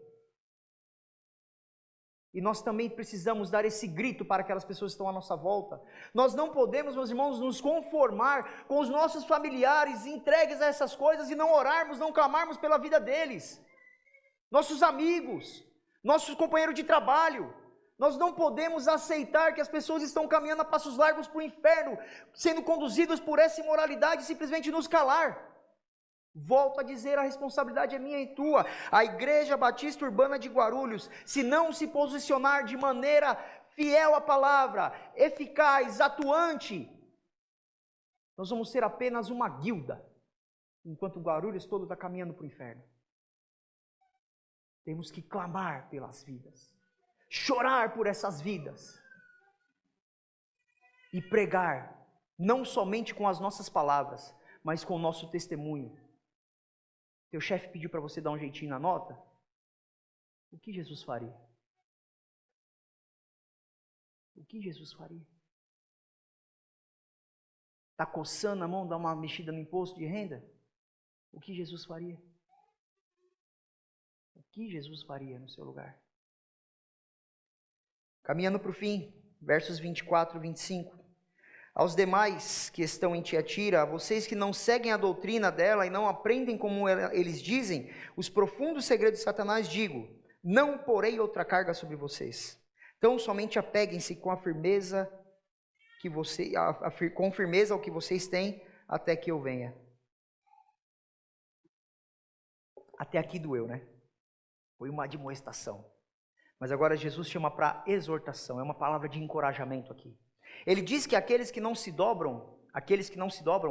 E nós também precisamos dar esse grito para aquelas pessoas que estão à nossa volta. Nós não podemos, meus irmãos, nos conformar com os nossos familiares entregues a essas coisas e não orarmos, não clamarmos pela vida deles. Nossos amigos, nossos companheiros de trabalho. Nós não podemos aceitar que as pessoas estão caminhando a passos largos para o inferno, sendo conduzidos por essa imoralidade e simplesmente nos calar. Volto a dizer, a responsabilidade é minha e tua. A Igreja Batista Urbana de Guarulhos, se não se posicionar de maneira fiel à palavra, eficaz, atuante, nós vamos ser apenas uma guilda, enquanto Guarulhos todo está caminhando para o inferno. Temos que clamar pelas vidas, chorar por essas vidas e pregar, não somente com as nossas palavras, mas com o nosso testemunho. Teu chefe pediu para você dar um jeitinho na nota? O que Jesus faria? O que Jesus faria? Está coçando a mão, dá uma mexida no imposto de renda? O que Jesus faria? O que Jesus faria no seu lugar? Caminhando para o fim, versos 24 e 25. Aos demais que estão em Tiatira, a vocês que não seguem a doutrina dela e não aprendem como eles dizem, os profundos segredos de Satanás, digo, não porei outra carga sobre vocês. Então somente apeguem-se com a firmeza com firmeza ao que vocês têm, até que eu venha. Até aqui doeu, né? Foi uma admoestação. Mas agora Jesus chama para exortação, é uma palavra de encorajamento aqui. Ele diz que aqueles que não se dobram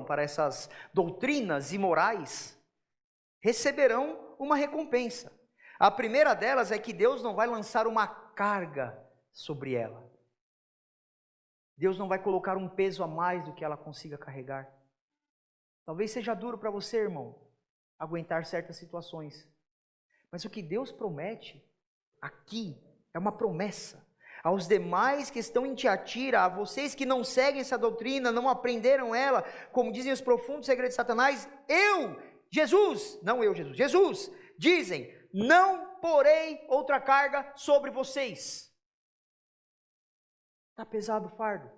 para essas doutrinas imorais, receberão uma recompensa. A primeira delas é que Deus não vai lançar uma carga sobre ela. Deus não vai colocar um peso a mais do que ela consiga carregar. Talvez seja duro para você, irmão, aguentar certas situações. Mas o que Deus promete aqui é uma promessa. Aos demais que estão em Tiatira, a vocês que não seguem essa doutrina, não aprenderam ela, como dizem os profundos segredos de Satanás, Jesus, dizem, não porei outra carga sobre vocês. Está pesado o fardo?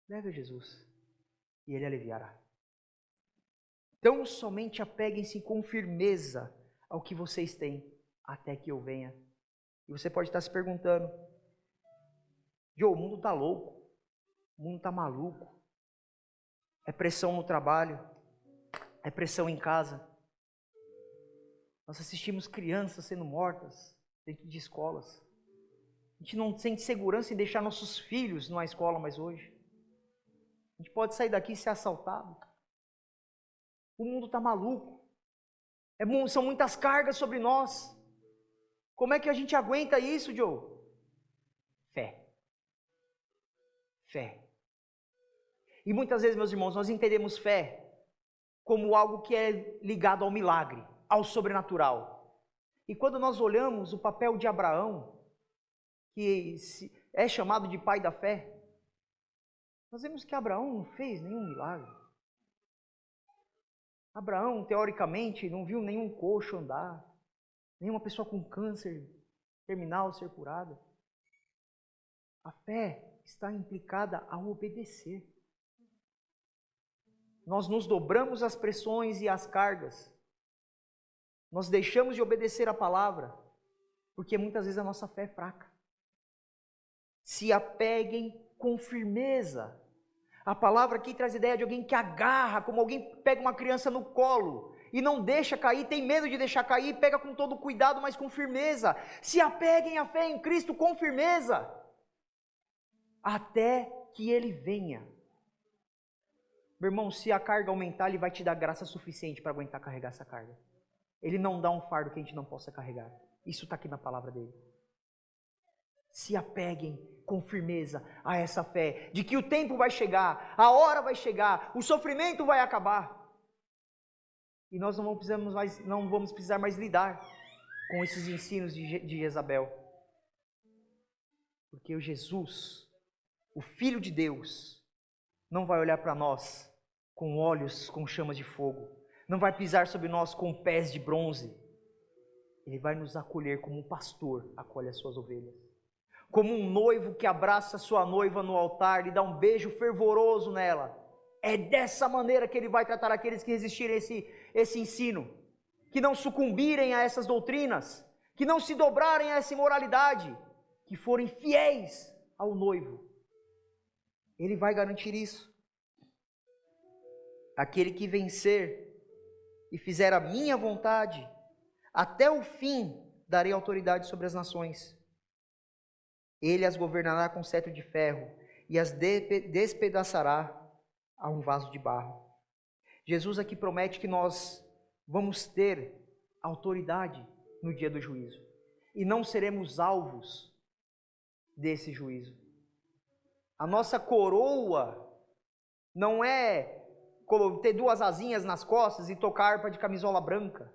Leve a Jesus e Ele aliviará. Então somente apeguem-se com firmeza ao que vocês têm, até que eu venha. E você pode estar se perguntando, Joe, o mundo está louco, o mundo está maluco, é pressão no trabalho, é pressão em casa. Nós assistimos crianças sendo mortas dentro de escolas. A gente não sente segurança em deixar nossos filhos numa escola mais hoje. A gente pode sair daqui e ser assaltado. O mundo está maluco. São muitas cargas sobre nós. Como é que a gente aguenta isso, Joe? Fé. Fé. E muitas vezes, meus irmãos, nós entendemos fé como algo que é ligado ao milagre, ao sobrenatural. E quando nós olhamos o papel de Abraão, que é chamado de pai da fé, nós vemos que Abraão não fez nenhum milagre. Abraão, teoricamente, não viu nenhum coxo andar, nenhuma pessoa com câncer terminal ser curada. A fé está implicada ao obedecer. Nós nos dobramos às pressões e às cargas. Nós deixamos de obedecer a palavra, porque muitas vezes a nossa fé é fraca. Se apeguem com firmeza. A palavra aqui traz a ideia de alguém que agarra, como alguém pega uma criança no colo e não deixa cair, tem medo de deixar cair, pega com todo cuidado, mas com firmeza. Se apeguem à fé em Cristo com firmeza, até que Ele venha. Meu irmão, se a carga aumentar, Ele vai te dar graça suficiente para aguentar carregar essa carga. Ele não dá um fardo que a gente não possa carregar. Isso está aqui na palavra dele. Se apeguem com firmeza a essa fé, de que o tempo vai chegar, a hora vai chegar, o sofrimento vai acabar. E nós não vamos precisar mais lidar com esses ensinos de Jezabel. Porque o Jesus, o Filho de Deus, não vai olhar para nós com olhos com chamas de fogo, não vai pisar sobre nós com pés de bronze. Ele vai nos acolher como um pastor acolhe as suas ovelhas. Como um noivo que abraça sua noiva no altar e dá um beijo fervoroso nela. É dessa maneira que Ele vai tratar aqueles que resistirem a esse ensino, que não sucumbirem a essas doutrinas, que não se dobrarem a essa imoralidade, que forem fiéis ao noivo. Ele vai garantir isso. Aquele que vencer e fizer a minha vontade, até o fim darei autoridade sobre as nações. Ele as governará com cetro de ferro e as despedaçará a um vaso de barro. Jesus aqui promete que nós vamos ter autoridade no dia do juízo e não seremos alvos desse juízo. A nossa coroa não é ter duas asinhas nas costas e tocar harpa de camisola branca.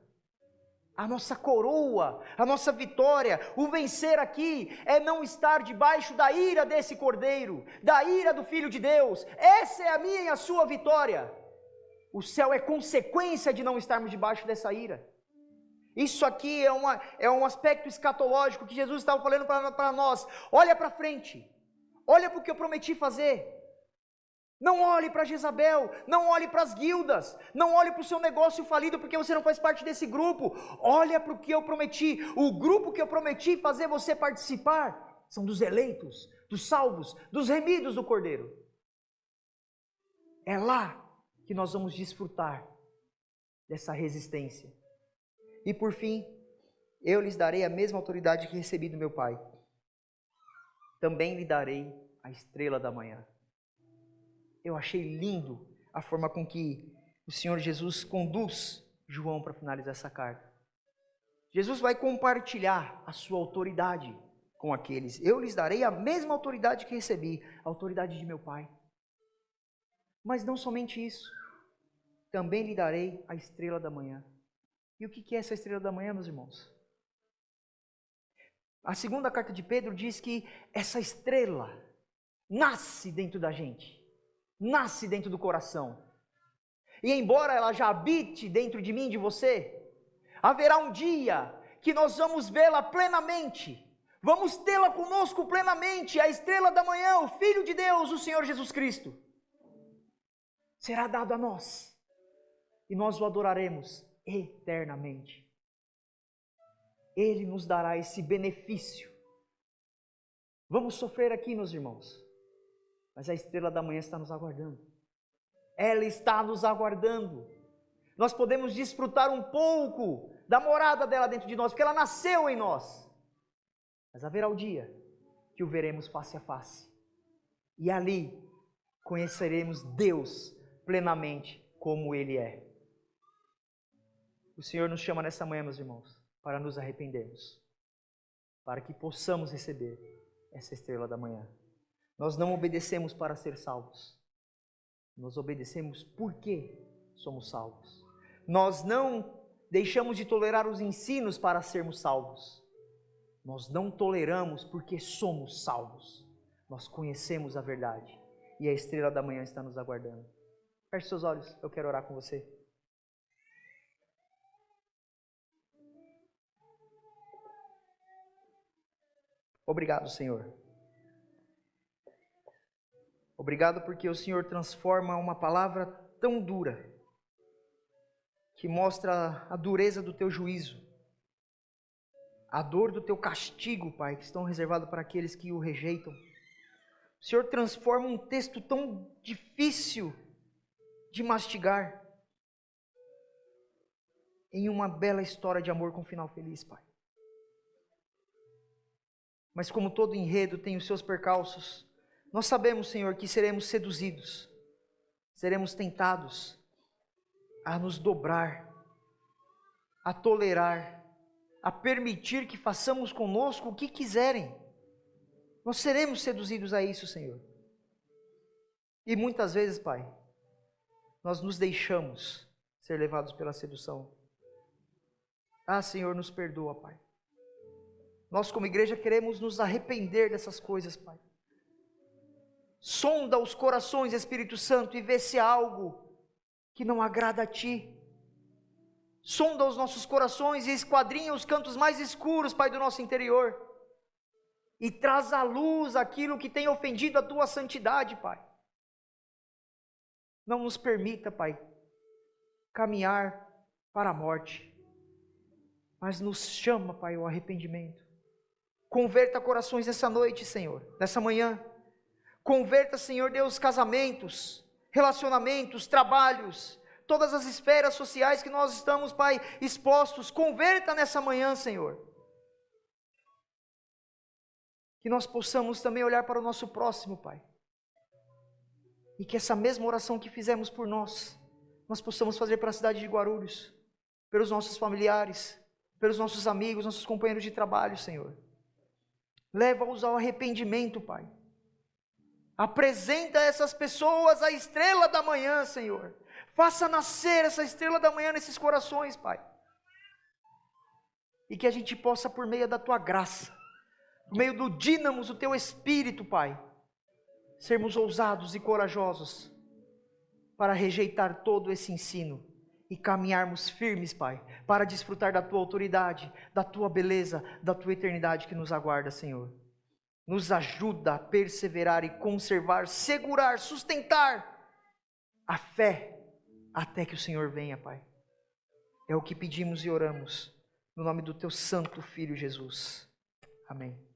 A nossa coroa, a nossa vitória, o vencer aqui é não estar debaixo da ira desse cordeiro, da ira do Filho de Deus. Essa é a minha e a sua vitória. O céu é consequência de não estarmos debaixo dessa ira. Isso aqui é um aspecto escatológico que Jesus estava falando para nós. Olha para frente, olha para o que eu prometi fazer. Não olhe para Jezabel, não olhe para as guildas, não olhe para o seu negócio falido porque você não faz parte desse grupo. Olha para o que eu prometi. O grupo que eu prometi fazer você participar são dos eleitos, dos salvos, dos remidos do Cordeiro. É lá que nós vamos desfrutar dessa resistência. E por fim, eu lhes darei a mesma autoridade que recebi do meu Pai. Também lhe darei a estrela da manhã. Eu achei lindo a forma com que o Senhor Jesus conduz João para finalizar essa carta. Jesus vai compartilhar a sua autoridade com aqueles. Eu lhes darei a mesma autoridade que recebi, a autoridade de meu Pai. Mas não somente isso, também lhe darei a estrela da manhã. E o que é essa estrela da manhã, meus irmãos? A segunda carta de Pedro diz que essa estrela nasce dentro da gente. Nasce dentro do coração. E embora ela já habite dentro de mim e de você, haverá um dia que nós vamos vê-la plenamente. Vamos tê-la conosco plenamente, a estrela da manhã, o Filho de Deus, o Senhor Jesus Cristo. Será dado a nós. E nós o adoraremos eternamente. Ele nos dará esse benefício. Vamos sofrer aqui, meus irmãos. Mas a estrela da manhã está nos aguardando. Ela está nos aguardando. Nós podemos desfrutar um pouco da morada dela dentro de nós, porque ela nasceu em nós. Mas haverá o dia que o veremos face a face. E ali conheceremos Deus plenamente como Ele é. O Senhor nos chama nessa manhã, meus irmãos, para nos arrependermos. Para que possamos receber essa estrela da manhã. Nós não obedecemos para ser salvos. Nós obedecemos porque somos salvos. Nós não deixamos de tolerar os ensinos para sermos salvos. Nós não toleramos porque somos salvos. Nós conhecemos a verdade. E a estrela da manhã está nos aguardando. Feche seus olhos, eu quero orar com você. Obrigado, Senhor. Obrigado porque o Senhor transforma uma palavra tão dura, que mostra a dureza do Teu juízo, a dor do Teu castigo, Pai, que estão reservados para aqueles que o rejeitam. O Senhor transforma um texto tão difícil de mastigar em uma bela história de amor com final feliz, Pai. Mas como todo enredo tem os seus percalços, nós sabemos, Senhor, que seremos seduzidos, seremos tentados a nos dobrar, a tolerar, a permitir que façamos conosco o que quiserem. Nós seremos seduzidos a isso, Senhor. E muitas vezes, Pai, nós nos deixamos ser levados pela sedução. Ah, Senhor, nos perdoa, Pai. Nós como igreja queremos nos arrepender dessas coisas, Pai. Sonda os corações, Espírito Santo, e vê se há algo que não agrada a Ti. Sonda os nossos corações e esquadrinha os cantos mais escuros, Pai, do nosso interior. E traz à luz aquilo que tem ofendido a Tua santidade, Pai. Não nos permita, Pai, caminhar para a morte, mas nos chama, Pai, ao arrependimento. Converta corações nessa noite, Senhor, nessa manhã. Converta, Senhor Deus, casamentos, relacionamentos, trabalhos, todas as esferas sociais que nós estamos, Pai, expostos. Converta nessa manhã, Senhor. Que nós possamos também olhar para o nosso próximo, Pai. E que essa mesma oração que fizemos por nós possamos fazer para a cidade de Guarulhos, pelos nossos familiares, pelos nossos amigos, nossos companheiros de trabalho, Senhor. Leva-os ao arrependimento, Pai. Apresenta a essas pessoas a estrela da manhã, Senhor. Faça nascer essa estrela da manhã nesses corações, Pai. E que a gente possa, por meio da Tua graça, por meio do dínamo do Teu Espírito, Pai, sermos ousados e corajosos para rejeitar todo esse ensino e caminharmos firmes, Pai, para desfrutar da Tua autoridade, da Tua beleza, da Tua eternidade que nos aguarda, Senhor. nos ajuda a perseverar e conservar, segurar, sustentar a fé até que o Senhor venha, Pai. É o que pedimos e oramos, no nome do Teu Santo Filho Jesus. Amém.